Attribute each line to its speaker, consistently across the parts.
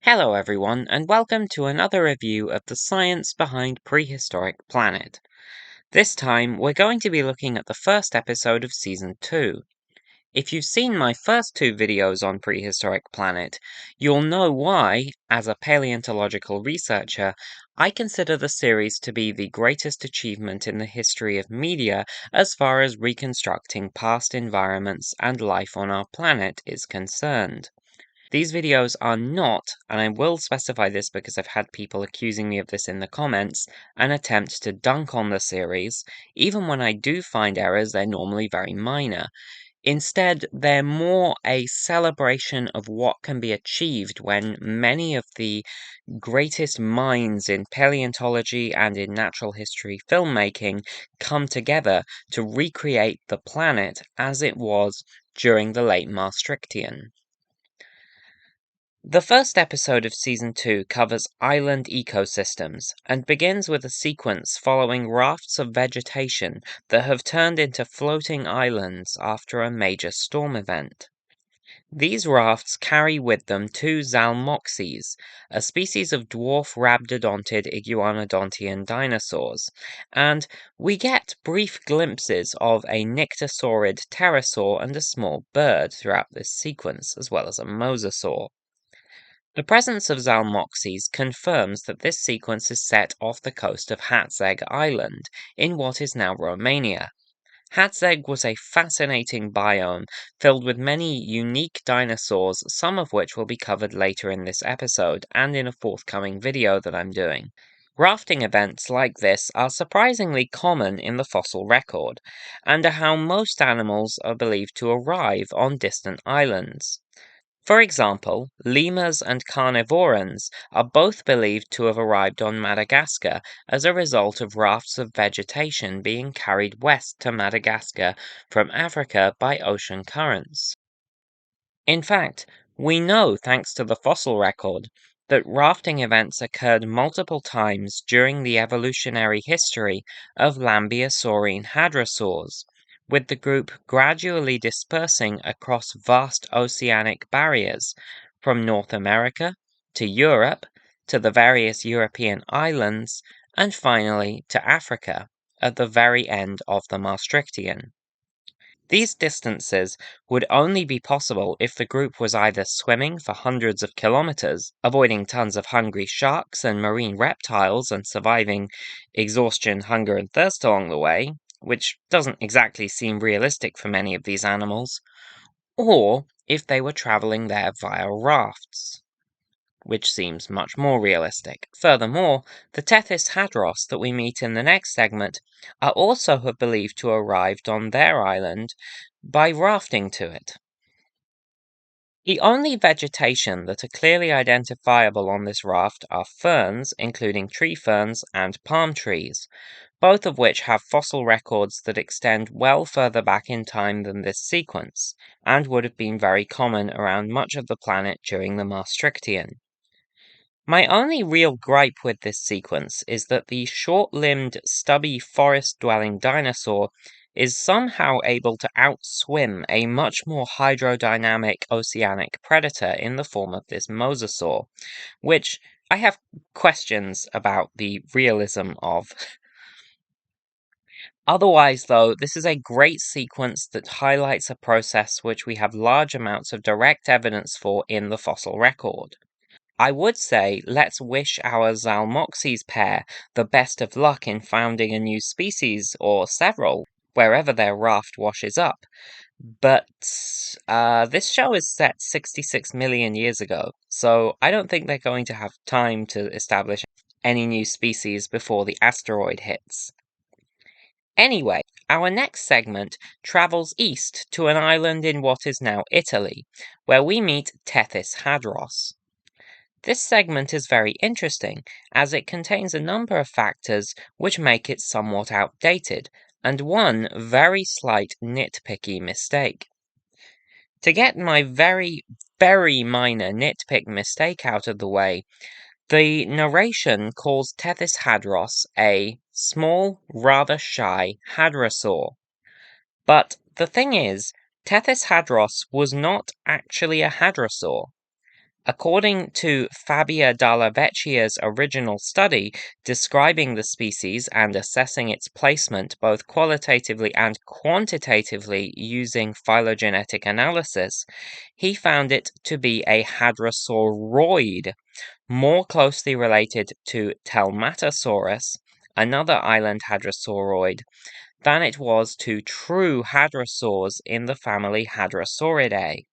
Speaker 1: Hello everyone, and welcome to another review of the science behind Prehistoric Planet. This time, we're going to be looking at the first episode of Season 2. If you've seen my first two videos on Prehistoric Planet, you'll know why, as a paleontological researcher, I consider the series to be the greatest achievement in the history of media as far as reconstructing past environments and life on our planet is concerned. These videos are not, and I will specify this because I've had people accusing me of this in the comments, an attempt to dunk on the series. Even when I do find errors, they're normally very minor. Instead, they're more a celebration of what can be achieved when many of the greatest minds in paleontology and in natural history filmmaking come together to recreate the planet as it was during the late Maastrichtian. The first episode of Season 2 covers island ecosystems, and begins with a sequence following rafts of vegetation that have turned into floating islands after a major storm event. These rafts carry with them two zalmoxes, a species of dwarf rhabdodontid iguanodontian dinosaurs, and we get brief glimpses of a nyctosaurid pterosaur and a small bird throughout this sequence, as well as a mosasaur. The presence of zalmoxes confirms that this sequence is set off the coast of Hatzeg Island, in what is now Romania. Hatzeg was a fascinating biome filled with many unique dinosaurs, some of which will be covered later in this episode and in a forthcoming video that I'm doing. Rafting events like this are surprisingly common in the fossil record, and are how most animals are believed to arrive on distant islands. For example, lemurs and carnivorans are both believed to have arrived on Madagascar as a result of rafts of vegetation being carried west to Madagascar from Africa by ocean currents. In fact, we know, thanks to the fossil record, that rafting events occurred multiple times during the evolutionary history of Lambeosaurine hadrosaurs, with the group gradually dispersing across vast oceanic barriers, from North America to Europe to the various European islands, and finally to Africa at the very end of the Maastrichtian. These distances would only be possible if the group was either swimming for hundreds of kilometers, avoiding tons of hungry sharks and marine reptiles and surviving exhaustion, hunger, and thirst along the way, which doesn't exactly seem realistic for many of these animals, or if they were traveling there via rafts, which seems much more realistic. Furthermore, the Tethys hadros that we meet in the next segment are also believed to have arrived on their island by rafting to it. The only vegetation that are clearly identifiable on this raft are ferns, including tree ferns and palm trees, both of which have fossil records that extend well further back in time than this sequence, and would have been very common around much of the planet during the Maastrichtian. My only real gripe with this sequence is that the short-limbed, stubby, forest-dwelling dinosaur is somehow able to outswim a much more hydrodynamic oceanic predator in the form of this mosasaur, which I have questions about the realism of. Otherwise, though, this is a great sequence that highlights a process which we have large amounts of direct evidence for in the fossil record. I would say let's wish our Zalmoxes pair the best of luck in founding a new species, or several, wherever their raft washes up. But this show is set 66 million years ago, so I don't think they're going to have time to establish any new species before the asteroid hits. Anyway, our next segment travels east to an island in what is now Italy, where we meet Tethys hadros. This segment is very interesting, as it contains a number of factors which make it somewhat outdated, and one very slight nitpicky mistake. To get my very, very minor nitpick mistake out of the way, the narration calls Tethys hadros a small, rather shy hadrosaur. But the thing is, Tethys hadros was not actually a hadrosaur. According to Fabia Dalla Vecchia's original study describing the species and assessing its placement both qualitatively and quantitatively using phylogenetic analysis, he found it to be a hadrosauroid, more closely related to Telmatosaurus, another island hadrosauroid, than it was to true hadrosaurs in the family Hadrosauridae.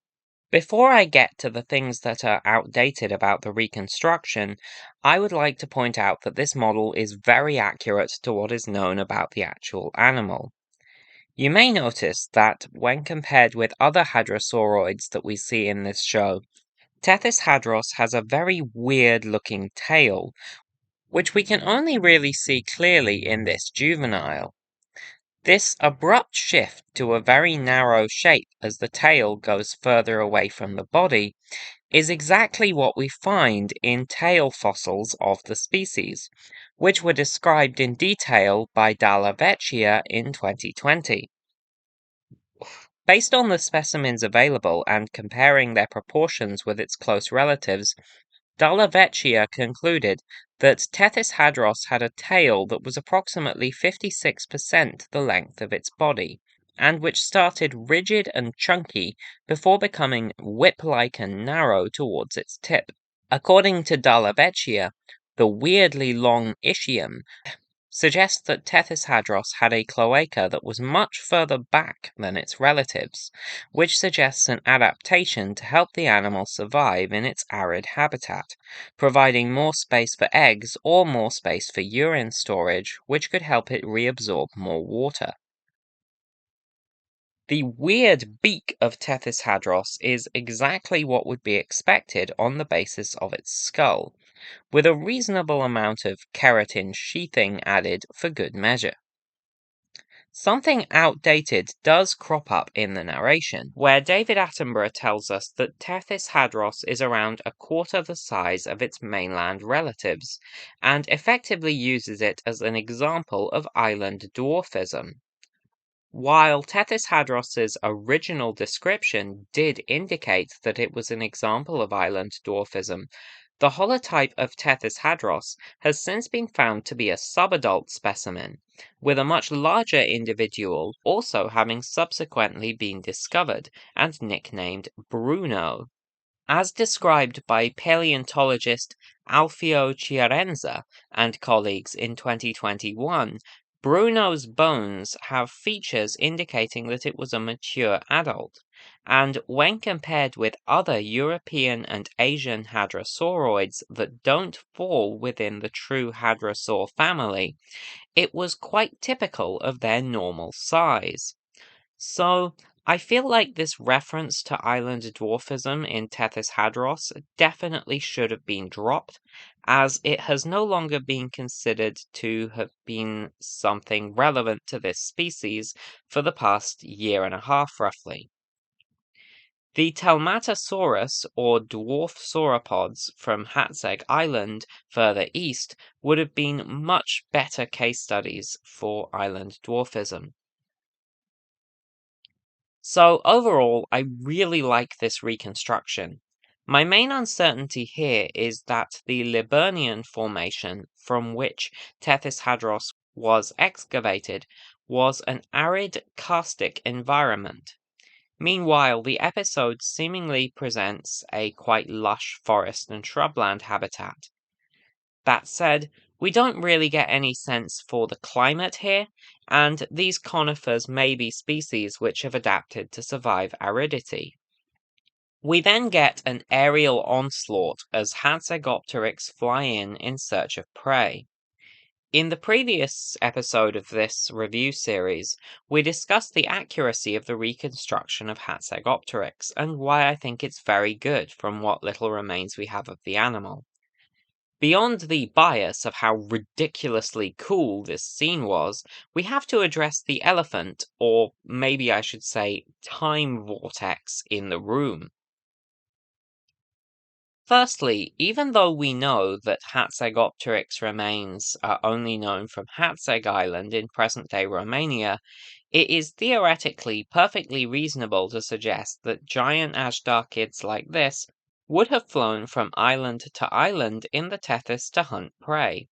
Speaker 1: Before I get to the things that are outdated about the reconstruction, I would like to point out that this model is very accurate to what is known about the actual animal. You may notice that when compared with other hadrosauroids that we see in this show, Tethys hadros has a very weird-looking tail, which we can only really see clearly in this juvenile. This abrupt shift to a very narrow shape as the tail goes further away from the body is exactly what we find in tail fossils of the species, which were described in detail by Dalla Vecchia in 2020. Based on the specimens available and comparing their proportions with its close relatives, Dalla Vecchia concluded that Tethys hadros had a tail that was approximately 56% the length of its body, and which started rigid and chunky before becoming whip-like and narrow towards its tip. According to Dalla Vecchia, the weirdly long ischium suggests that Tethys hadros had a cloaca that was much further back than its relatives, which suggests an adaptation to help the animal survive in its arid habitat, providing more space for eggs or more space for urine storage, which could help it reabsorb more water. The weird beak of Tethys hadros is exactly what would be expected on the basis of its skull, with a reasonable amount of keratin sheathing added for good measure. Something outdated does crop up in the narration, where David Attenborough tells us that Tethys hadros is around a quarter the size of its mainland relatives, and effectively uses it as an example of island dwarfism. While Tethys hadros's original description did indicate that it was an example of island dwarfism, the holotype of Tethys hadros has since been found to be a subadult specimen, with a much larger individual also having subsequently been discovered and nicknamed Bruno. As described by paleontologist Alfio Chiarenza and colleagues in 2021, Bruno's bones have features indicating that it was a mature adult, and when compared with other European and Asian hadrosauroids that don't fall within the true hadrosaur family, it was quite typical of their normal size. So, I feel like this reference to island dwarfism in Tethys hadros definitely should have been dropped, as it has no longer been considered to have been something relevant to this species for the past year and a half roughly. The Telmatosaurus or dwarf sauropods from Hatzeg Island further east would have been much better case studies for island dwarfism. So overall, I really like this reconstruction. My main uncertainty here is that the Liburnian formation from which Tethys hadros was excavated was an arid karstic environment. Meanwhile, the episode seemingly presents a quite lush forest and shrubland habitat. That said, we don't really get any sense for the climate here, and these conifers may be species which have adapted to survive aridity. We then get an aerial onslaught as Hatzegopteryx fly in search of prey. In the previous episode of this review series, we discussed the accuracy of the reconstruction of Hatzegopteryx and why I think it's very good from what little remains we have of the animal. Beyond the bias of how ridiculously cool this scene was, we have to address the elephant, or maybe I should say time vortex, in the room. Firstly, even though we know that Hatzegopteryx remains are only known from Hatzeg Island in present-day Romania, it is theoretically perfectly reasonable to suggest that giant ashdarchids like this would have flown from island to island in the Tethys to hunt prey,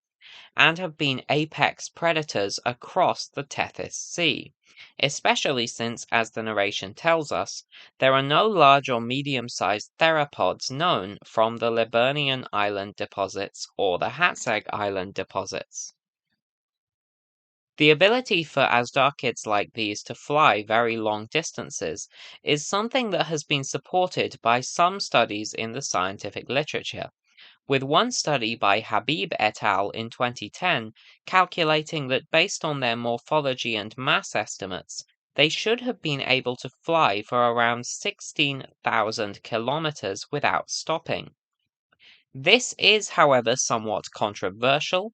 Speaker 1: and have been apex predators across the Tethys Sea, especially since, as the narration tells us, there are no large or medium-sized theropods known from the Liburnian Island deposits or the Hatzeg Island deposits. The ability for Azdarchids like these to fly very long distances is something that has been supported by some studies in the scientific literature, with one study by Habib et al. In 2010 calculating that based on their morphology and mass estimates, they should have been able to fly for around 16,000 kilometers without stopping. This is, however, somewhat controversial,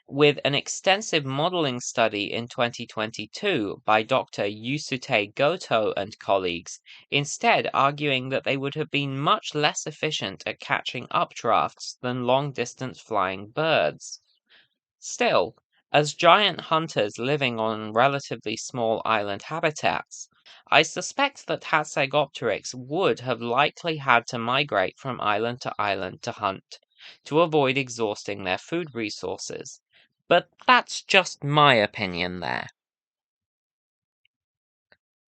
Speaker 1: with an extensive modeling study in 2022 by Dr. Yusute Goto and colleagues, instead arguing that they would have been much less efficient at catching updrafts than long-distance flying birds. Still, as giant hunters living on relatively small island habitats, I suspect that Hatzegopteryx would have likely had to migrate from island to hunt, to avoid exhausting their food resources. But that's just my opinion there.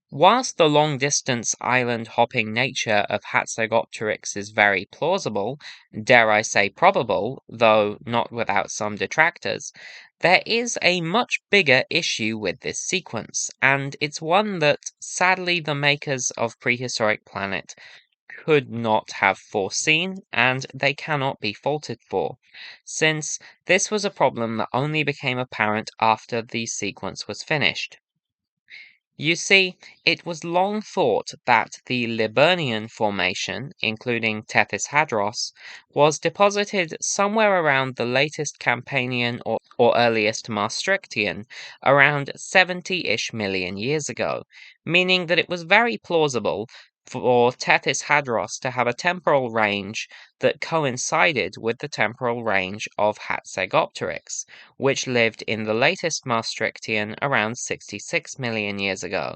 Speaker 1: Whilst the long-distance island-hopping nature of Hatzegopteryx is very plausible, dare I say probable, though not without some detractors, there is a much bigger issue with this sequence, and it's one that, sadly, the makers of Prehistoric Planet could not have foreseen, and they cannot be faulted for, since this was a problem that only became apparent after the sequence was finished. You see, it was long thought that the Liburnian Formation, including Tethys Hadros, was deposited somewhere around the latest Campanian or earliest Maastrichtian, around 70-ish million years ago, meaning that it was very plausible for Tethys Hadros to have a temporal range that coincided with the temporal range of Hatzegopteryx, which lived in the latest Maastrichtian around 66 million years ago.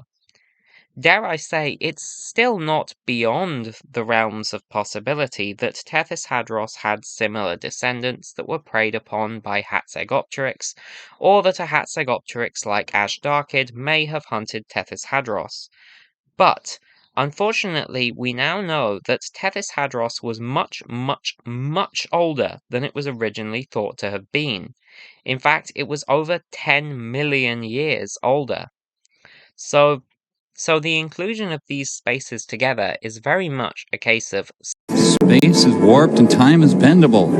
Speaker 1: Dare I say, it's still not beyond the realms of possibility that Tethys Hadros had similar descendants that were preyed upon by Hatzegopteryx, or that a Hatzegopteryx like Azdarchid may have hunted Tethys Hadros. But, unfortunately, we now know that Tethys Hadros was much, much, much older than it was originally thought to have been. In fact, it was over 10 million years older. So the inclusion of these spaces together is very much a case of
Speaker 2: space is warped and time is bendable.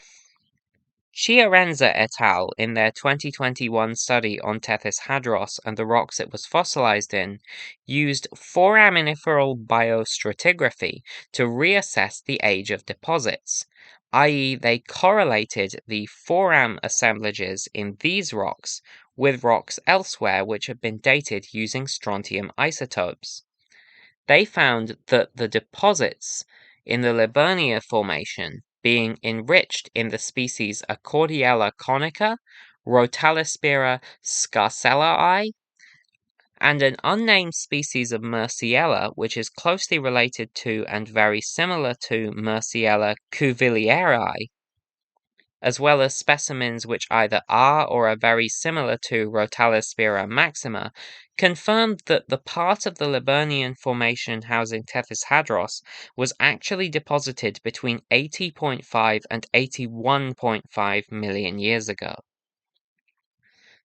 Speaker 1: Chiarenza et al. In their 2021 study on Tethys Hadros and the rocks it was fossilized in, used foraminiferal biostratigraphy to reassess the age of deposits, i.e. they correlated the foram assemblages in these rocks with rocks elsewhere which had been dated using strontium isotopes. They found that the deposits in the Liburnia Formation being enriched in the species Accordiella conica, Rotalispira scarcellae, and an unnamed species of Merciella, which is closely related to and very similar to Merciella cuvillieri, as well as specimens which either are or are very similar to Rotalispira maxima, confirmed that the part of the Liburnian Formation housing Tethys Hadros was actually deposited between 80.5 and 81.5 million years ago.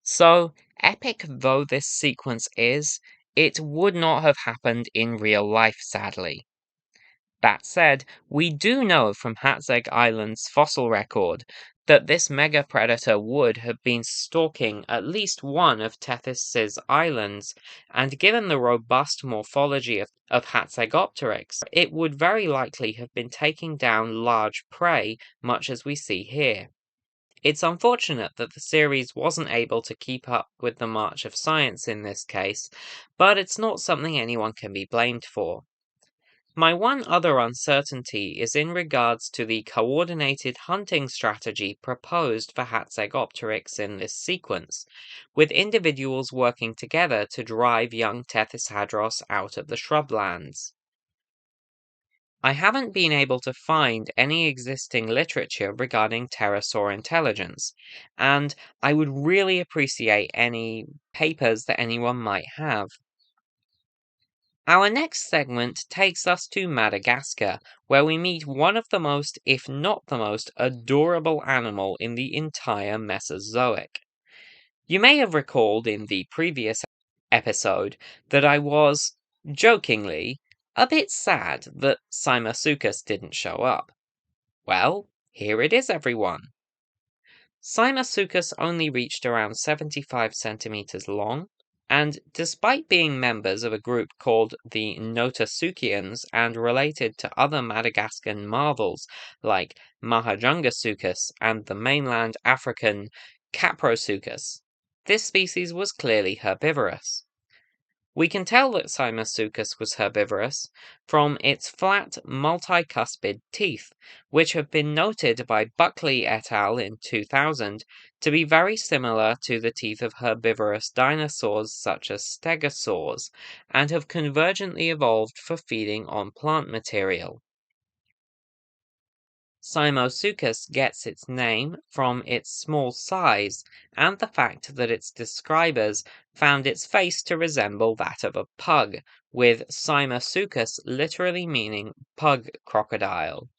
Speaker 1: So, epic though this sequence is, it would not have happened in real life, sadly. That said, we do know from Hatzeg Island's fossil record that this mega-predator would have been stalking at least one of Tethys' islands, and given the robust morphology of Hatzegopteryx, it would very likely have been taking down large prey, much as we see here. It's unfortunate that the series wasn't able to keep up with the march of science in this case, but it's not something anyone can be blamed for. My one other uncertainty is in regards to the coordinated hunting strategy proposed for Hatzegopteryx in this sequence, with individuals working together to drive young Tethys Hadros out of the shrublands. I haven't been able to find any existing literature regarding pterosaur intelligence, and I would really appreciate any papers that anyone might have. Our next segment takes us to Madagascar, where we meet one of the most, if not the most, adorable animal in the entire Mesozoic. You may have recalled in the previous episode that I was, jokingly, a bit sad that Simasuchus didn't show up. Well, here it is, everyone. Simasuchus only reached around 75 centimeters long, and despite being members of a group called the Notasuchians and related to other Madagascan marvels like Mahajungasuchus and the mainland African Caprosuchus, this species was clearly herbivorous. We can tell that Simasuchus was herbivorous from its flat, multicuspid teeth, which have been noted by Buckley et al. In 2000 to be very similar to the teeth of herbivorous dinosaurs such as stegosaurs, and have convergently evolved for feeding on plant material. Simasuchus gets its name from its small size and the fact that its describers found its face to resemble that of a pug, with Simasuchus literally meaning pug crocodile.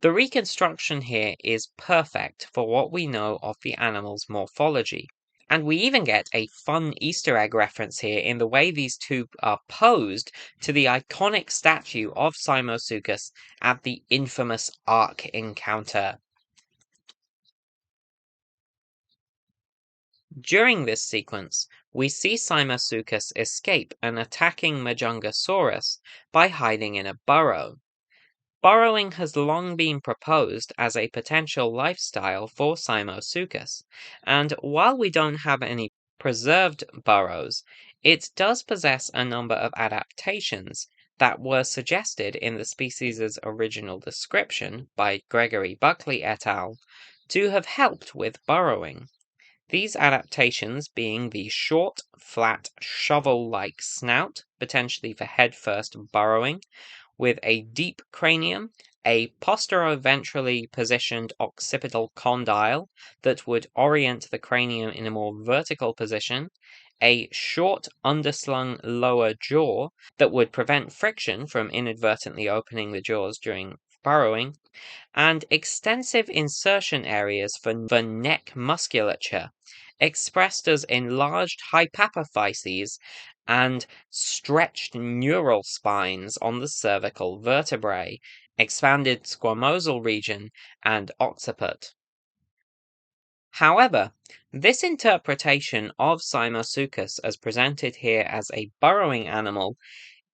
Speaker 1: The reconstruction here is perfect for what we know of the animal's morphology. And we even get a fun Easter egg reference here in the way these two are posed to the iconic statue of Simasuchus at the infamous Ark encounter. During this sequence, we see Simasuchus escape an attacking Majungasaurus by hiding in a burrow. Burrowing has long been proposed as a potential lifestyle for Simasuchus, and while we don't have any preserved burrows, it does possess a number of adaptations that were suggested in the species' original description by Gregory Buckley et al. To have helped with burrowing. These adaptations being the short, flat, shovel-like snout, potentially for head-first burrowing, with a deep cranium, a postero-ventrally positioned occipital condyle that would orient the cranium in a more vertical position, a short underslung lower jaw that would prevent friction from inadvertently opening the jaws during burrowing, and extensive insertion areas for neck musculature, expressed as enlarged hypophyses and stretched neural spines on the cervical vertebrae, expanded squamosal region, and occiput. However, this interpretation of Simasuchus as presented here as a burrowing animal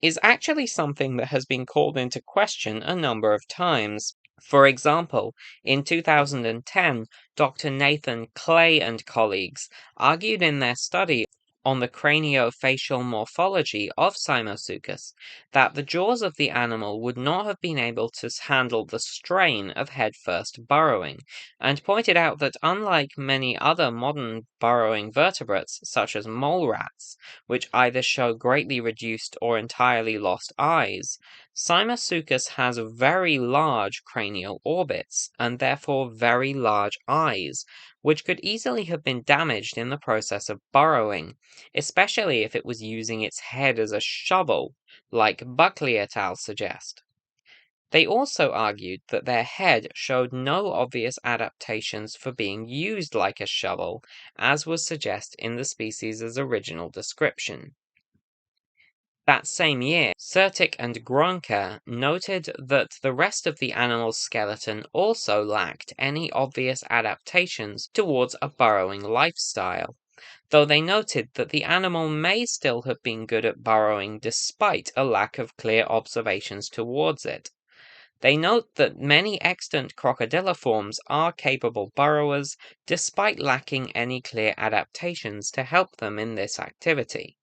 Speaker 1: is actually something that has been called into question a number of times. For example, in 2010, Dr. Nathan Clay and colleagues argued in their study on the craniofacial morphology of Simasuchus that the jaws of the animal would not have been able to handle the strain of head-first burrowing, and pointed out that unlike many other modern burrowing vertebrates, such as mole rats, which either show greatly reduced or entirely lost eyes, Simasuchus has very large cranial orbits, and therefore very large eyes, which could easily have been damaged in the process of burrowing, especially if it was using its head as a shovel, like Buckley et al. Suggest. They also argued that their head showed no obvious adaptations for being used like a shovel, as was suggested in the species' original description. That same year, Sertic and Gronka noted that the rest of the animal's skeleton also lacked any obvious adaptations towards a burrowing lifestyle, though they noted that the animal may still have been good at burrowing despite a lack of clear observations towards it. They note that many extant crocodiliforms are capable burrowers despite lacking any clear adaptations to help them in this activity.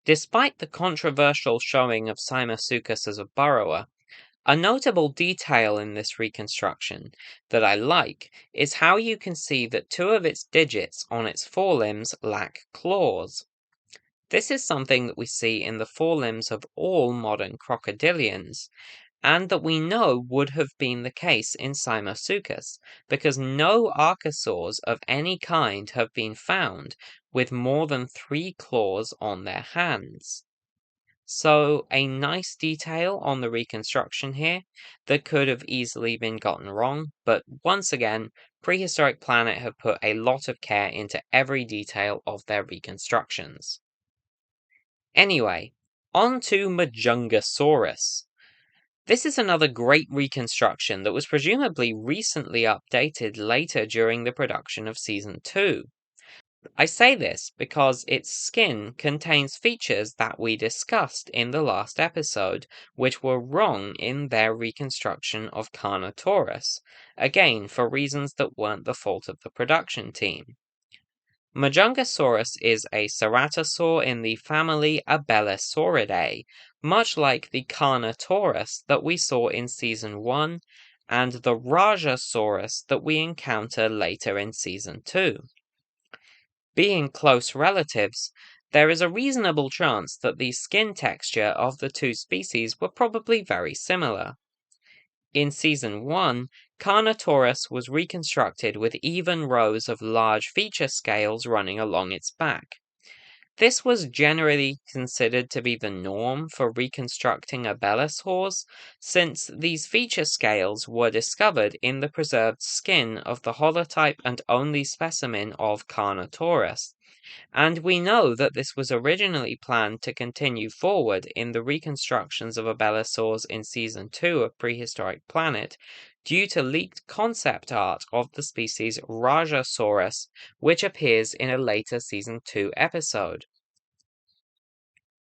Speaker 1: Despite the controversial showing of Simasuchus as a burrower, a notable detail in this reconstruction that I like is how you can see that two of its digits on its forelimbs lack claws. This is something that we see in the forelimbs of all modern crocodilians, and that we know would have been the case in Simosuchus, because no archosaurs of any kind have been found with more than 3 claws on their hands. So, a nice detail on the reconstruction here that could have easily been gotten wrong, but once again, Prehistoric Planet have put a lot of care into every detail of their reconstructions. Anyway, on to Majungasaurus. This is another great reconstruction that was presumably recently updated later during the production of Season 2. I say this because its skin contains features that we discussed in the last episode, which were wrong in their reconstruction of Carnotaurus, again for reasons that weren't the fault of the production team. Majungasaurus is a ceratosaur in the family Abelisauridae, much like the Carnotaurus that we saw in Season 1 and the Rajasaurus that we encounter later in Season 2. Being close relatives, there is a reasonable chance that the skin texture of the two species were probably very similar. In Season 1, Carnotaurus was reconstructed with even rows of large feature scales running along its back. This was generally considered to be the norm for reconstructing abelisaurs, since these feature scales were discovered in the preserved skin of the holotype and only specimen of Carnotaurus. And we know that this was originally planned to continue forward in the reconstructions of abelisaurs in Season 2 of Prehistoric Planet, due to leaked concept art of the species Rajasaurus, which appears in a later Season 2 episode.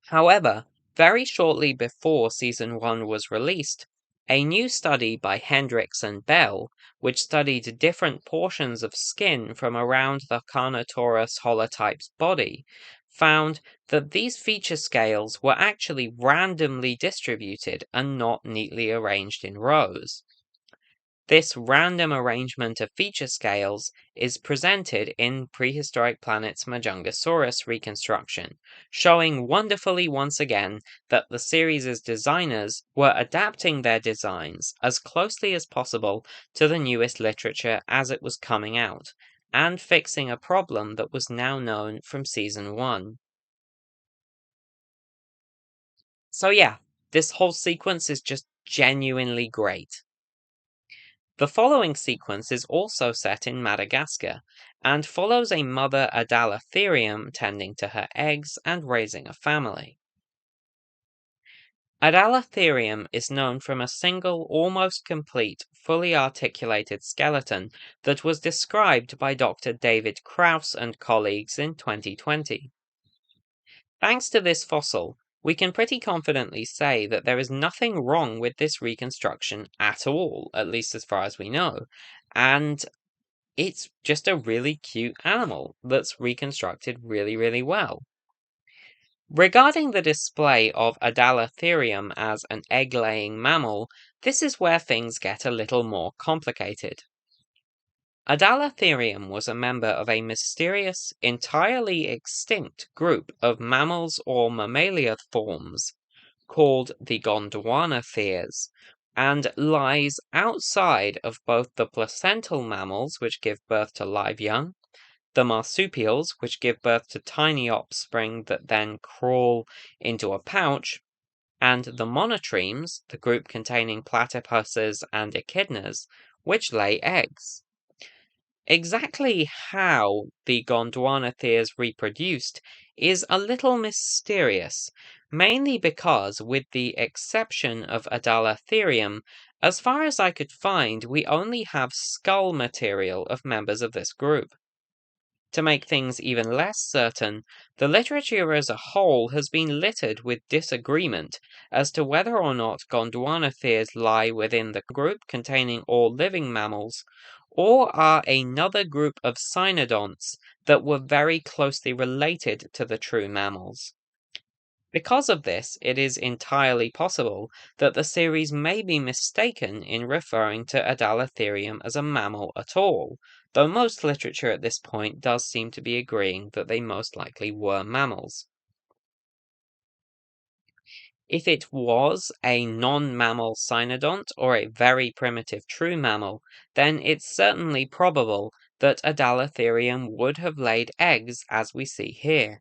Speaker 1: However, very shortly before Season 1 was released, a new study by Hendricks and Bell, which studied different portions of skin from around the Carnotaurus holotype's body, found that these feature scales were actually randomly distributed and not neatly arranged in rows. This random arrangement of feature scales is presented in Prehistoric Planet's Majungasaurus reconstruction, showing wonderfully once again that the series' designers were adapting their designs as closely as possible to the newest literature as it was coming out, and fixing a problem that was now known from Season 1. So yeah, this whole sequence is just genuinely great. The following sequence is also set in Madagascar, and follows a mother Adalatherium tending to her eggs and raising a family. Adalatherium is known from a single, almost complete, fully articulated skeleton that was described by Dr. David Krause and colleagues in 2020. Thanks to this fossil, we can pretty confidently say that there is nothing wrong with this reconstruction at all, at least as far as we know, and it's just a really cute animal that's reconstructed really, really well. Regarding the display of Adalatherium as an egg-laying mammal, this is where things get a little more complicated. Adalatherium was a member of a mysterious, entirely extinct group of mammals or mammalia forms called the Gondwanatheres, and lies outside of both the placental mammals, which give birth to live young, the marsupials, which give birth to tiny offspring that then crawl into a pouch, and the monotremes, the group containing platypuses and echidnas, which lay eggs. Exactly how the Gondwanatheres reproduced is a little mysterious, mainly because, with the exception of Adalatherium, as far as I could find, we only have skull material of members of this group. To make things even less certain, the literature as a whole has been littered with disagreement as to whether or not Gondwanatheres lie within the group containing all living mammals, or are another group of cynodonts that were very closely related to the true mammals. Because of this, it is entirely possible that the series may be mistaken in referring to Adalatherium as a mammal at all, though most literature at this point does seem to be agreeing that they most likely were mammals. If it was a non-mammal cynodont or a very primitive true mammal, then it's certainly probable that Adalatherium would have laid eggs as we see here.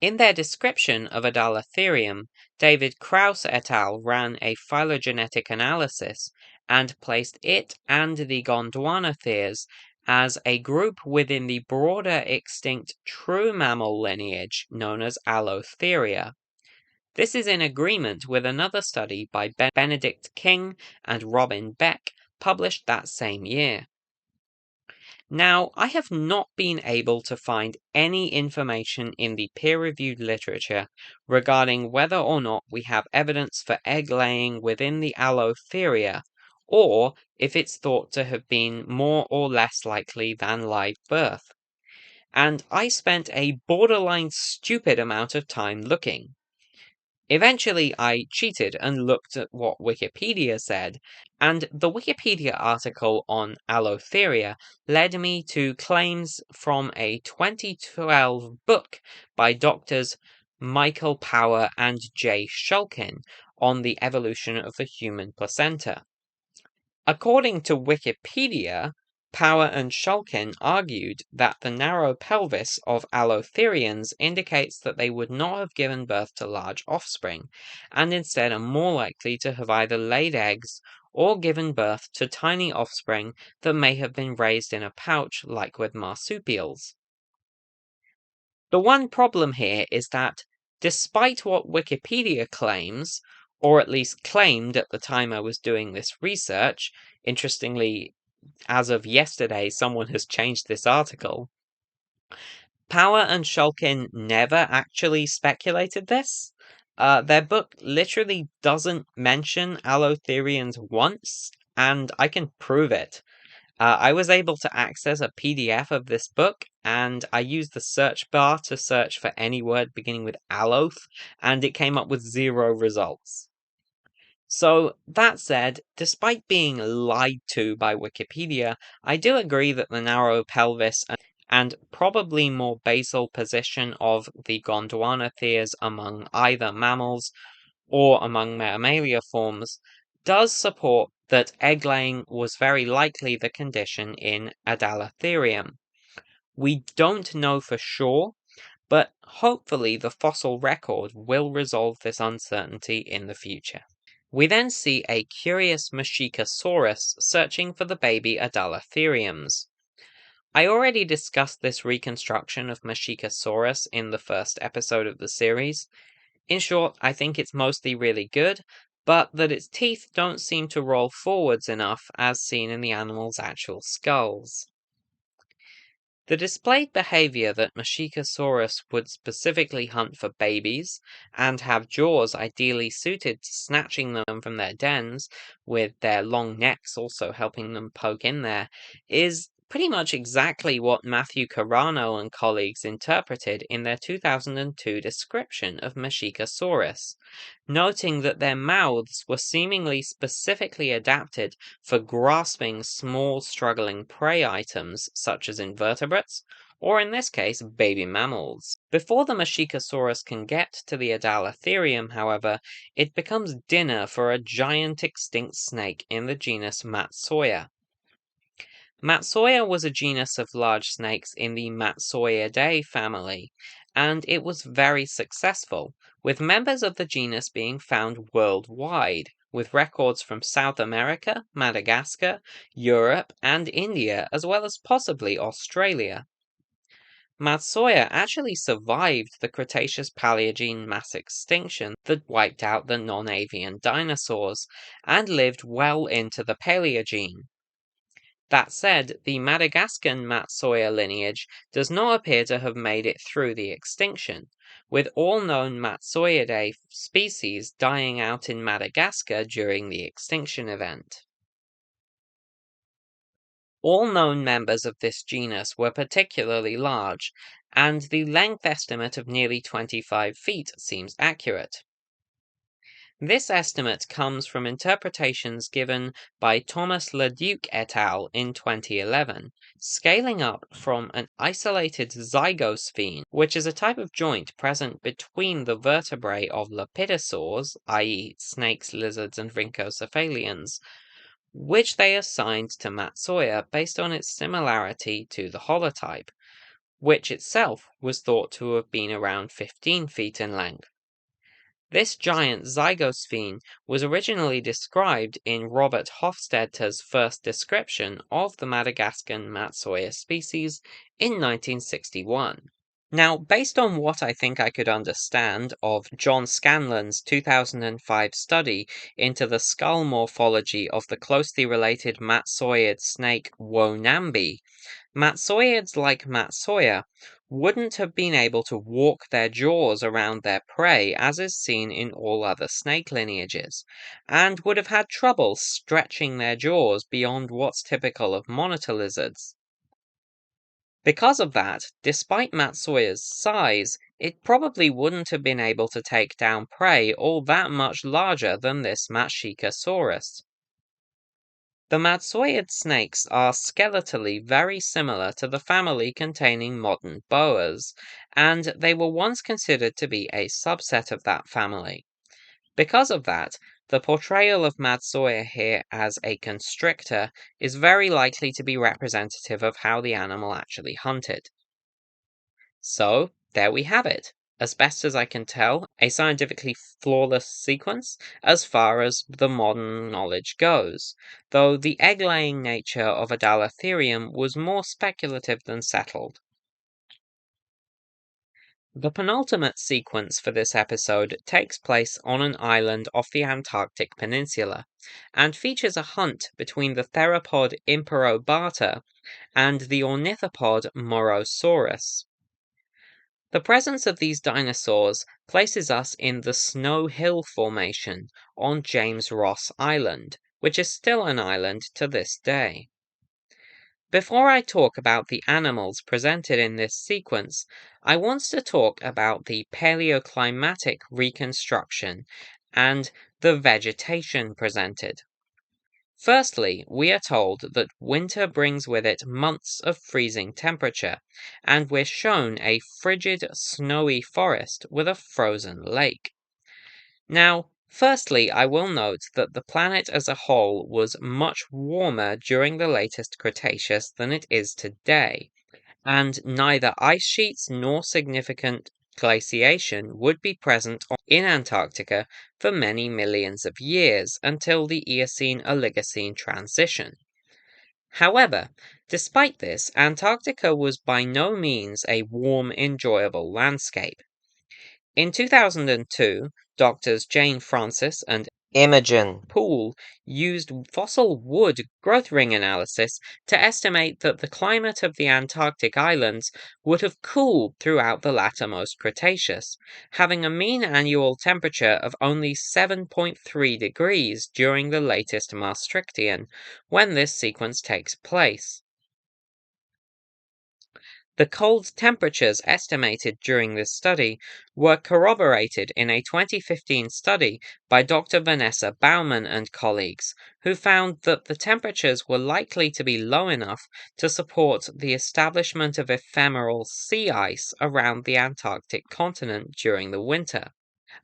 Speaker 1: In their description of Adalatherium, David Krause et al. Ran a phylogenetic analysis and placed it and the Gondwanatheres as a group within the broader extinct true mammal lineage known as Allotheria. This is in agreement with another study by Benedict King and Robin Beck, published that same year. Now, I have not been able to find any information in the peer-reviewed literature regarding whether or not we have evidence for egg-laying within the Allotheria, or if it's thought to have been more or less likely than live birth. And I spent a borderline stupid amount of time looking. Eventually, I cheated and looked at what Wikipedia said, and the Wikipedia article on Allotheria led me to claims from a 2012 book by doctors Michael Power and Jay Shulkin on the evolution of the human placenta. According to Wikipedia, Power and Shulkin argued that the narrow pelvis of Allotherians indicates that they would not have given birth to large offspring, and instead are more likely to have either laid eggs or given birth to tiny offspring that may have been raised in a pouch like with marsupials. The one problem here is that, despite what Wikipedia claims, or at least claimed at the time I was doing this research, interestingly, as of yesterday, someone has changed this article. Power and Shulkin never actually speculated this. Their book literally doesn't mention Allotherians once, and I can prove it. I was able to access a PDF of this book, and I used the search bar to search for any word beginning with alloth, and it came up with 0 results. So, that said, despite being lied to by Wikipedia, I do agree that the narrow pelvis and probably more basal position of the Gondwanatheres among either mammals or among mammalia forms does support that egg-laying was very likely the condition in Adalatherium. We don't know for sure, but hopefully the fossil record will resolve this uncertainty in the future. We then see a curious Machikosaurus searching for the baby Adalatheriums. I already discussed this reconstruction of Machikosaurus in the first episode of the series. In short, I think it's mostly really good, but that its teeth don't seem to roll forwards enough as seen in the animal's actual skulls. The displayed behavior that Machikosaurus would specifically hunt for babies, and have jaws ideally suited to snatching them from their dens, with their long necks also helping them poke in there, is pretty much exactly what Matthew Carano and colleagues interpreted in their 2002 description of Machikosaurus, noting that their mouths were seemingly specifically adapted for grasping small struggling prey items such as invertebrates, or in this case, baby mammals. Before the Machikosaurus can get to the Adalatherium, however, it becomes dinner for a giant extinct snake in the genus Matsoia. Matsoia was a genus of large snakes in the Matsoiidae family, and it was very successful, with members of the genus being found worldwide, with records from South America, Madagascar, Europe, and India, as well as possibly Australia. Matsoia actually survived the Cretaceous-Paleogene mass extinction that wiped out the non-avian dinosaurs, and lived well into the Paleogene. That said, the Madagascan Matsoia lineage does not appear to have made it through the extinction, with all known Matsoiidae species dying out in Madagascar during the extinction event. All known members of this genus were particularly large, and the length estimate of nearly 25 feet seems accurate. This estimate comes from interpretations given by Thomas Leduc et al. In 2011, scaling up from an isolated zygosphene, which is a type of joint present between the vertebrae of lepidosaurs, i.e. snakes, lizards, and rhynchocephalians, which they assigned to Matsuya based on its similarity to the holotype, which itself was thought to have been around 15 feet in length. This giant zygosphene was originally described in Robert Hofstadter's first description of the Madagascan Matsoya species in 1961. Now, based on what I think I could understand of John Scanlon's 2005 study into the skull morphology of the closely related Matsoid snake Wonambi, Matsoids like Matsoya wouldn't have been able to walk their jaws around their prey as is seen in all other snake lineages, and would have had trouble stretching their jaws beyond what's typical of monitor lizards. Because of that, despite Matsoya's size, it probably wouldn't have been able to take down prey all that much larger than this Matshikasaurus. The Matsoid snakes are skeletally very similar to the family containing modern boas, and they were once considered to be a subset of that family. Because of that, the portrayal of Matsoya here as a constrictor is very likely to be representative of how the animal actually hunted. So, there we have it. As best as I can tell, a scientifically flawless sequence as far as the modern knowledge goes, though the egg-laying nature of Adalatherium was more speculative than settled. The penultimate sequence for this episode takes place on an island off the Antarctic Peninsula, and features a hunt between the theropod Imperobata and the ornithopod Morosaurus. The presence of these dinosaurs places us in the Snow Hill Formation on James Ross Island, which is still an island to this day. Before I talk about the animals presented in this sequence, I want to talk about the paleoclimatic reconstruction and the vegetation presented. Firstly, we are told that winter brings with it months of freezing temperature, and we're shown a frigid, snowy forest with a frozen lake. Now, firstly, I will note that the planet as a whole was much warmer during the latest Cretaceous than it is today, and neither ice sheets nor significant glaciation would be present in Antarctica for many millions of years until the Eocene-Oligocene transition. However, despite this, Antarctica was by no means a warm, enjoyable landscape. In 2002, doctors Jane Francis and Imogen Poole used fossil wood growth ring analysis to estimate that the climate of the Antarctic islands would have cooled throughout the lattermost Cretaceous, having a mean annual temperature of only 7.3 degrees during the latest Maastrichtian, when this sequence takes place. The cold temperatures estimated during this study were corroborated in a 2015 study by Dr. Vanessa Baumann and colleagues, who found that the temperatures were likely to be low enough to support the establishment of ephemeral sea ice around the Antarctic continent during the winter.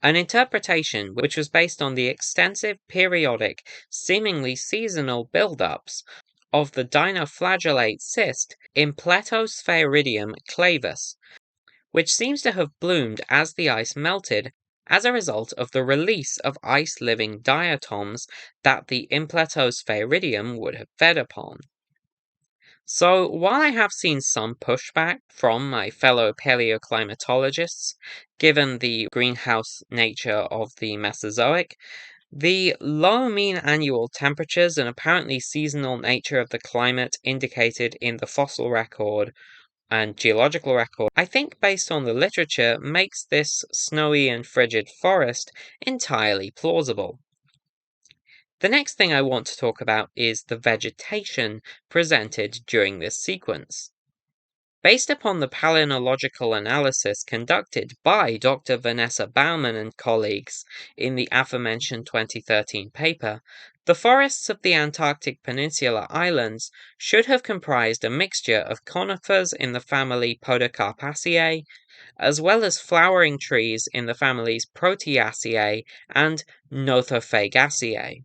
Speaker 1: An interpretation which was based on the extensive periodic, seemingly seasonal buildups of the dinoflagellate cyst Impletospheridium clavus, which seems to have bloomed as the ice melted as a result of the release of ice-living diatoms that the Impletospheridium would have fed upon. So, while I have seen some pushback from my fellow paleoclimatologists, given the greenhouse nature of the Mesozoic, the low mean annual temperatures and apparently seasonal nature of the climate indicated in the fossil record and geological record, I think based on the literature, makes this snowy and frigid forest entirely plausible. The next thing I want to talk about is the vegetation presented during this sequence. Based upon the palynological analysis conducted by Dr. Vanessa Baumann and colleagues in the aforementioned 2013 paper, the forests of the Antarctic Peninsula Islands should have comprised a mixture of conifers in the family Podocarpaceae, as well as flowering trees in the families Proteaceae and Nothofagaceae.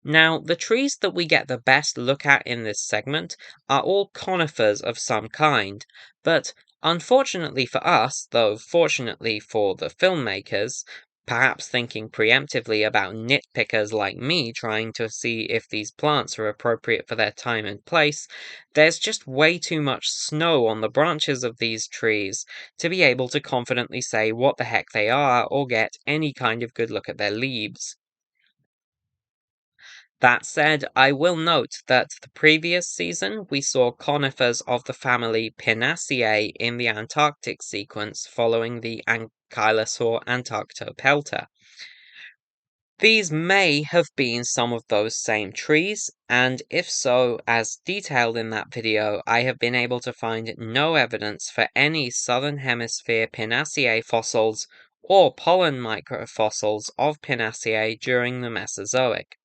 Speaker 1: Now, the trees that we get the best look at in this segment are all conifers of some kind, but unfortunately for us, though fortunately for the filmmakers, perhaps thinking preemptively about nitpickers like me trying to see if these plants are appropriate for their time and place, there's just way too much snow on the branches of these trees to be able to confidently say what the heck they are or get any kind of good look at their leaves. That said, I will note that the previous season we saw conifers of the family Pinaceae in the Antarctic sequence following the Ankylosaur antarctopelta. These may have been some of those same trees, and if so, as detailed in that video, I have been able to find no evidence for any Southern Hemisphere Pinaceae fossils or pollen microfossils of Pinaceae during the Mesozoic.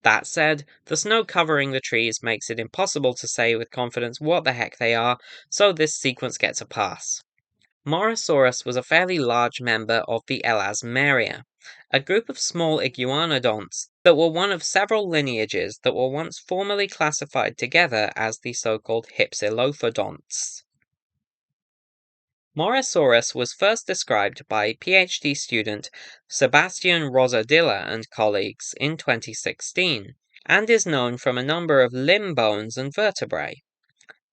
Speaker 1: That said, the snow covering the trees makes it impossible to say with confidence what the heck they are, so this sequence gets a pass. Morosaurus was a fairly large member of the Elasmaria, a group of small iguanodonts that were one of several lineages that were once formally classified together as the so-called Hypsilophodonts. Morosaurus was first described by PhD student Sebastian Rosardilla and colleagues in 2016, and is known from a number of limb bones and vertebrae.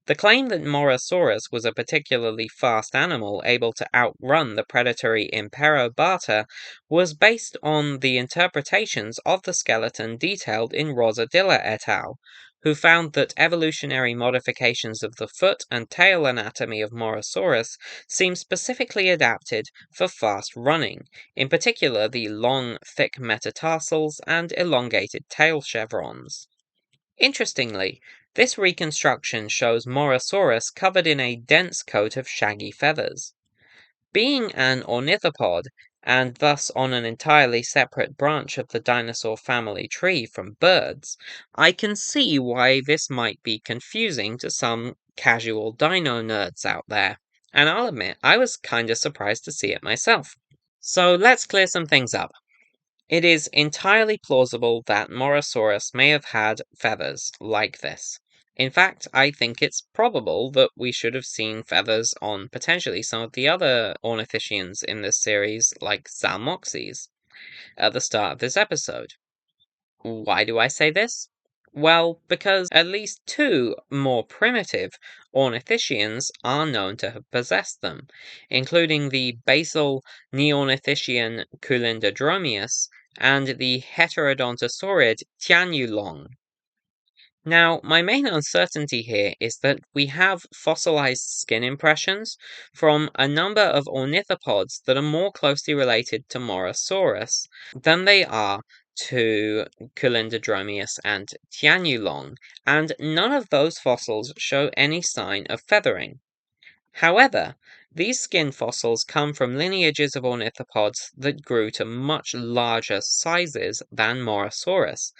Speaker 1: The claim that Morosaurus was a particularly fast animal able to outrun the predatory Imperobata was based on the interpretations of the skeleton detailed in Rosardilla et al., who found that evolutionary modifications of the foot and tail anatomy of Morosaurus seem specifically adapted for fast running, in particular the long, thick metatarsals and elongated tail chevrons. Interestingly, this reconstruction shows Morosaurus covered in a dense coat of shaggy feathers. Being an ornithopod, and thus on an entirely separate branch of the dinosaur family tree from birds, I can see why this might be confusing to some casual dino nerds out there, and I'll admit I was kinda surprised to see it myself. So let's clear some things up. It is entirely plausible that Morosaurus may have had feathers like this. In fact, I think it's probable that we should have seen feathers on potentially some of the other ornithischians in this series, like Zalmoxes, at the start of this episode. Why do I say this? Well, because at least two more primitive ornithischians are known to have possessed them, including the basal neornithischian Culindrodromeus and the heterodontosaurid Tianulong. Now, my main uncertainty here is that we have fossilized skin impressions from a number of ornithopods that are more closely related to Morosaurus than they are to Culindrodromeus and Tianulong, and none of those fossils show any sign of feathering. However, these skin fossils come from lineages of ornithopods that grew to much larger sizes than Morosaurus,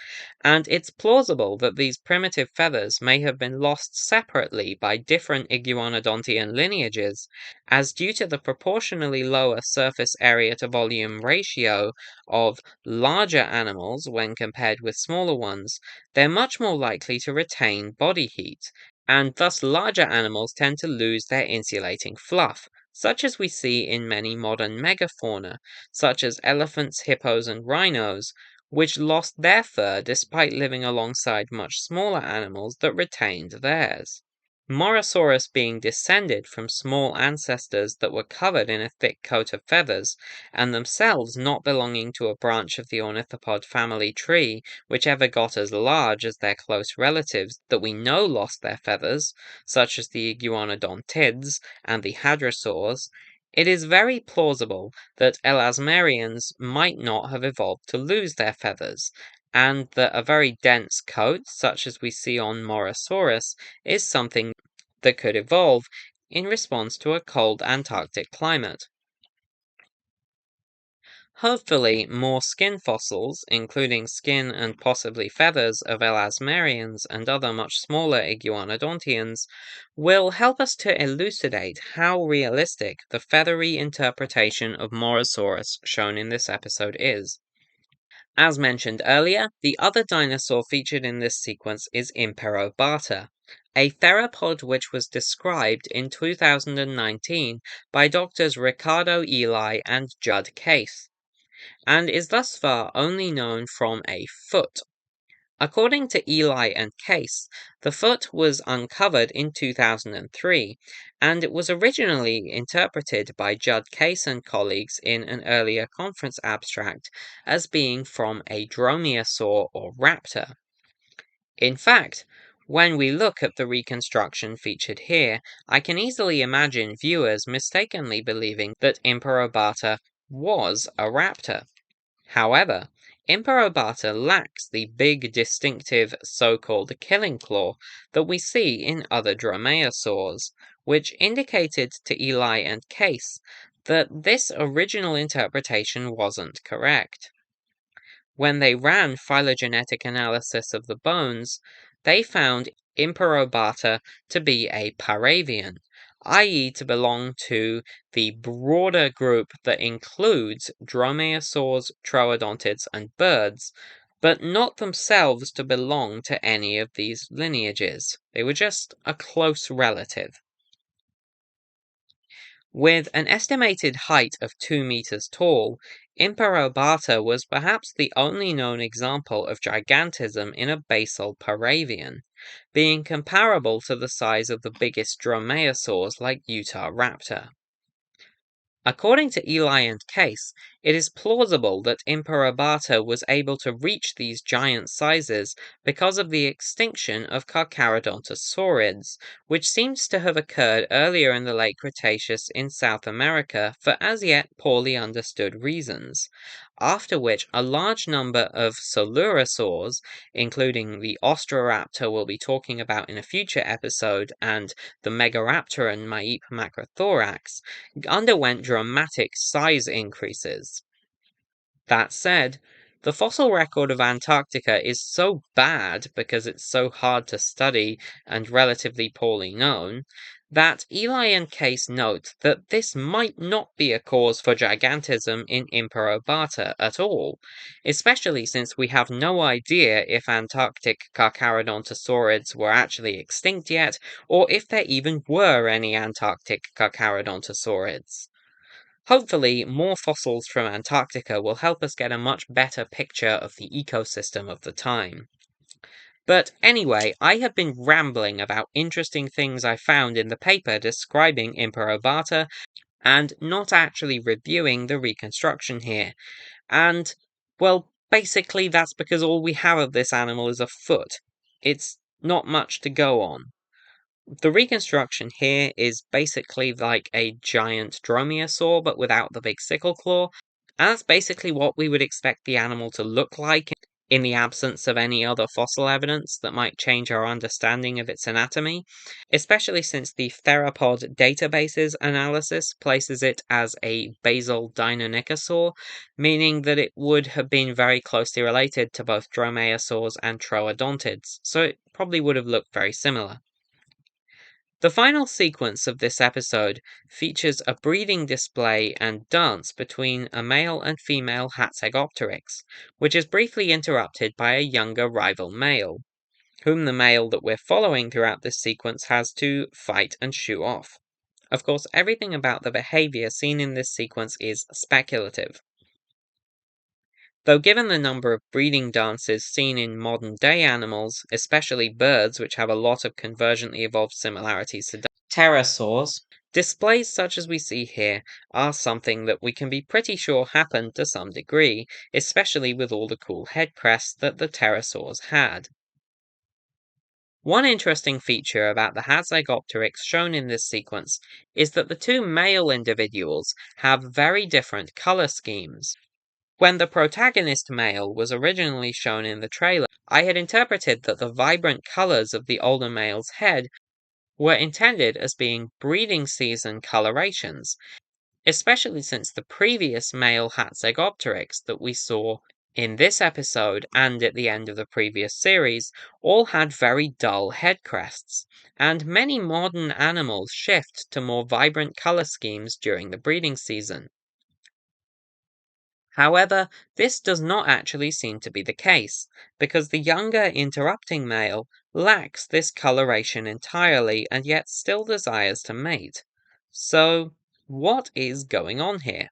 Speaker 1: and it's plausible that these primitive feathers may have been lost separately by different iguanodontian lineages, as due to the proportionally lower surface area to volume ratio of larger animals when compared with smaller ones, they're much more likely to retain body heat, and thus larger animals tend to lose their insulating fluff, such as we see in many modern megafauna, such as elephants, hippos, and rhinos, which lost their fur despite living alongside much smaller animals that retained theirs. Morosaurus being descended from small ancestors that were covered in a thick coat of feathers, and themselves not belonging to a branch of the ornithopod family tree which ever got as large as their close relatives that we know lost their feathers, such as the iguanodontids and the hadrosaurs, it is very plausible that elasmarians might not have evolved to lose their feathers, and that a very dense coat, such as we see on Morosaurus, is something that could evolve in response to a cold Antarctic climate. Hopefully, more skin fossils, including skin and possibly feathers of elasmarians and other much smaller iguanodontians, will help us to elucidate how realistic the feathery interpretation of Morosaurus shown in this episode is. As mentioned earlier, the other dinosaur featured in this sequence is Imperobata, a theropod which was described in 2019 by doctors Ricardo Eli and Judd Case, and is thus far only known from a foot. According to Eli and Case, the foot was uncovered in 2003, and it was originally interpreted by Judd Case and colleagues in an earlier conference abstract as being from a dromaeosaur or raptor. In fact, when we look at the reconstruction featured here, I can easily imagine viewers mistakenly believing that Imperobata was a raptor. However, Imperobata lacks the big distinctive so-called killing claw that we see in other dromaeosaurs, which indicated to Eli and Case that this original interpretation wasn't correct. When they ran phylogenetic analysis of the bones, they found Imperobata to be a Paravian, i.e. to belong to the broader group that includes dromaeosaurs, troodontids, and birds, but not themselves to belong to any of these lineages. They were just a close relative. With an estimated height of 2 meters tall, Imperobata was perhaps the only known example of gigantism in a basal Paravian, being comparable to the size of the biggest dromaeosaurs like Utahraptor. According to Eli and Case, it is plausible that Imperobata was able to reach these giant sizes because of the extinction of Carcharodontosaurids, which seems to have occurred earlier in the late Cretaceous in South America for as yet poorly understood reasons, after which a large number of Coelurosaurs, including the Ostroraptor we'll be talking about in a future episode and the Megaraptor and Maip Macrothorax, underwent dramatic size increases. That said, the fossil record of Antarctica is so bad because it's so hard to study and relatively poorly known, that Eli and Case note that this might not be a cause for gigantism in Imperobata at all, especially since we have no idea if Antarctic Carcharodontosaurids were actually extinct yet, or if there even were any Antarctic Carcharodontosaurids. Hopefully, more fossils from Antarctica will help us get a much better picture of the ecosystem of the time. But anyway, I have been rambling about interesting things I found in the paper describing Imperobata and not actually reviewing the reconstruction here. And, well, basically that's because all we have of this animal is a foot. It's not much to go on. The reconstruction here is basically like a giant dromaeosaur, but without the big sickle claw, and that's basically what we would expect the animal to look like in the absence of any other fossil evidence that might change our understanding of its anatomy, especially since the theropod databases analysis places it as a basal deinonychosaur, meaning that it would have been very closely related to both dromaeosaurs and troodontids, so it probably would have looked very similar. The final sequence of this episode features a breeding display and dance between a male and female Hatzegopteryx, which is briefly interrupted by a younger rival male, whom the male that we're following throughout this sequence has to fight and shoo off. Of course, everything about the behavior seen in this sequence is speculative. Though given the number of breeding dances seen in modern-day animals, especially birds which have a lot of convergently evolved similarities to pterosaurs, displays such as we see here are something that we can be pretty sure happened to some degree, especially with all the cool head crests that the pterosaurs had. One interesting feature about the Hatzegopteryx shown in this sequence is that the two male individuals have very different color schemes. When the protagonist male was originally shown in the trailer, I had interpreted that the vibrant colors of the older male's head were intended as being breeding season colorations, especially since the previous male Hatzegopteryx that we saw in this episode and at the end of the previous series all had very dull head crests, and many modern animals shift to more vibrant color schemes during the breeding season. However, this does not actually seem to be the case, because the younger interrupting male lacks this coloration entirely and yet still desires to mate. So, what is going on here?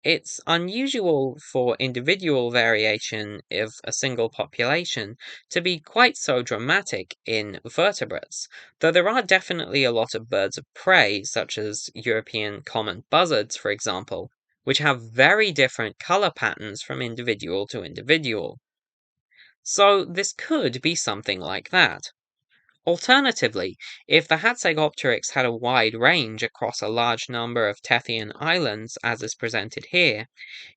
Speaker 1: It's unusual for individual variation of a single population to be quite so dramatic in vertebrates, though there are definitely a lot of birds of prey, such as European common buzzards, for example, which have very different color patterns from individual to individual. So this could be something like that. Alternatively, if the Hatzegopteryx had a wide range across a large number of Tethyan islands, as is presented here,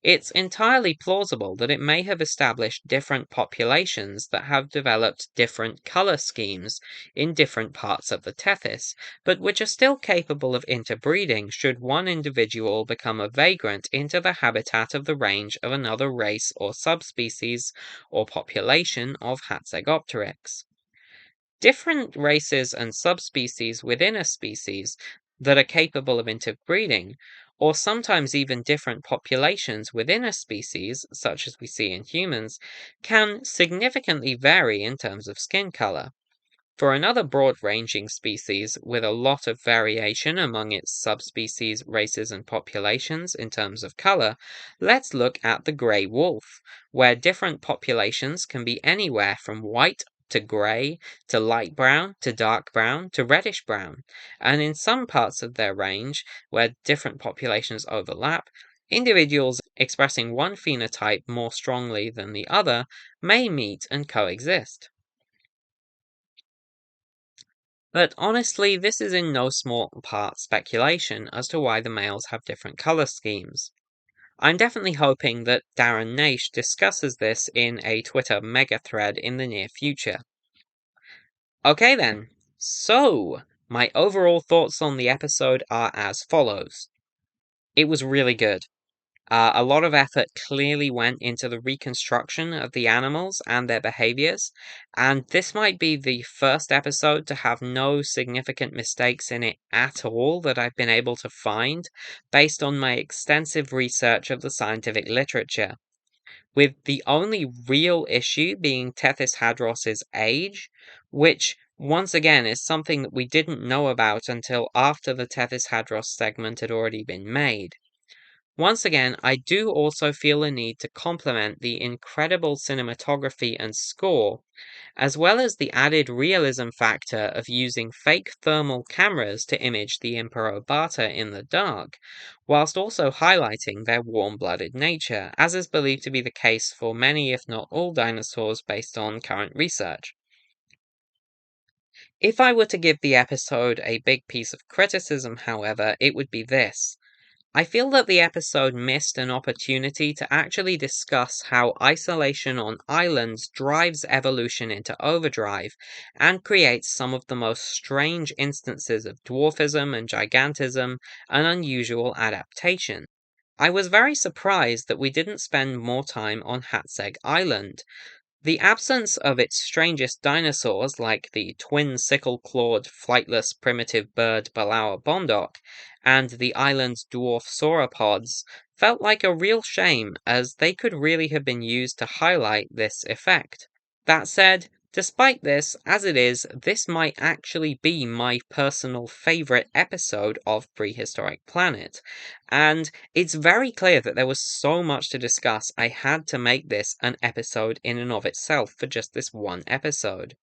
Speaker 1: it's entirely plausible that it may have established different populations that have developed different color schemes in different parts of the Tethys, but which are still capable of interbreeding should one individual become a vagrant into the habitat of the range of another race or subspecies or population of Hatzegopteryx. Different races and subspecies within a species that are capable of interbreeding, or sometimes even different populations within a species, such as we see in humans, can significantly vary in terms of skin color. For another broad-ranging species with a lot of variation among its subspecies, races, and populations in terms of color, let's look at the gray wolf, where different populations can be anywhere from white to gray, to light brown, to dark brown, to reddish brown, and in some parts of their range, where different populations overlap, individuals expressing one phenotype more strongly than the other may meet and coexist. But honestly, this is in no small part speculation as to why the males have different color schemes. I'm definitely hoping that Darren Naish discusses this in a Twitter mega thread in the near future. Okay then, so my overall thoughts on the episode are as follows. It was really good. A lot of effort clearly went into the reconstruction of the animals and their behaviors, and this might be the first episode to have no significant mistakes in it at all that I've been able to find, based on my extensive research of the scientific literature. With the only real issue being Tethys hadros's age, which once again is something that we didn't know about until after the Tethys hadros segment had already been made. Once again, I do also feel a need to compliment the incredible cinematography and score, as well as the added realism factor of using fake thermal cameras to image the Emperobata in the dark, whilst also highlighting their warm-blooded nature, as is believed to be the case for many if not all dinosaurs based on current research. If I were to give the episode a big piece of criticism, however, it would be this. I feel that the episode missed an opportunity to actually discuss how isolation on islands drives evolution into overdrive and creates some of the most strange instances of dwarfism and gigantism and unusual adaptation. I was very surprised that we didn't spend more time on Hatzeg Island. The absence of its strangest dinosaurs, like the twin sickle-clawed, flightless primitive bird Balaur Bondok, and the island's dwarf sauropods, felt like a real shame, as they could really have been used to highlight this effect. That said, despite this, as it is, this might actually be my personal favorite episode of Prehistoric Planet, and it's very clear that there was so much to discuss I had to make this an episode in and of itself for just this one episode.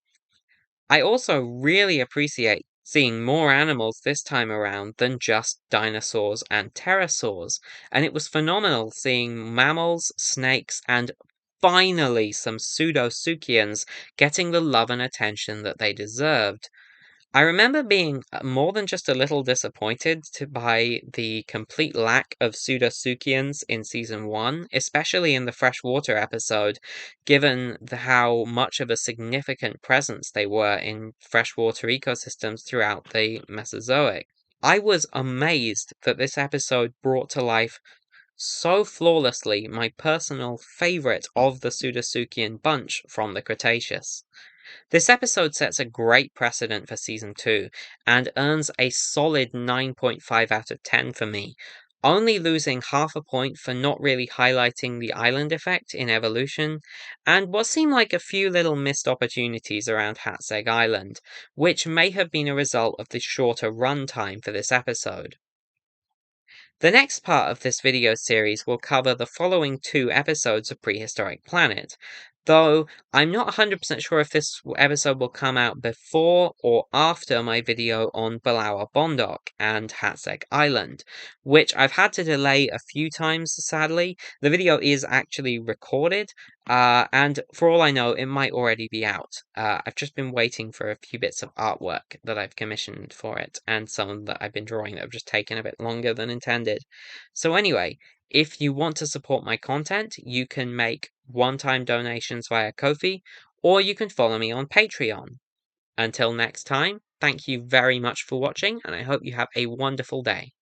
Speaker 1: I also really appreciate seeing more animals this time around than just dinosaurs and pterosaurs, and it was phenomenal seeing mammals, snakes, and finally some pseudosuchians getting the love and attention that they deserved. I remember being more than just a little disappointed by the complete lack of Pseudotsuchians in season 1, especially in the freshwater episode, given how much of a significant presence they were in freshwater ecosystems throughout the Mesozoic. I was amazed that this episode brought to life so flawlessly my personal favorite of the Pseudotsuchian bunch from the Cretaceous. This episode sets a great precedent for season 2 and earns a solid 9.5 out of 10 for me, only losing half a point for not really highlighting the island effect in evolution, and what seemed like a few little missed opportunities around Hatzeg Island, which may have been a result of the shorter run time for this episode. The next part of this video series will cover the following 2 episodes of Prehistoric Planet, though I'm not 100% sure if this episode will come out before or after my video on Balawa Bondok and Hatzeg Island, which I've had to delay a few times, sadly. The video is actually recorded, and for all I know, it might already be out. I've just been waiting for a few bits of artwork that I've commissioned for it, and some that I've been drawing that have just taken a bit longer than intended. So anyway, if you want to support my content, you can make one-time donations via Ko-fi, or you can follow me on Patreon. Until next time, thank you very much for watching, and I hope you have a wonderful day.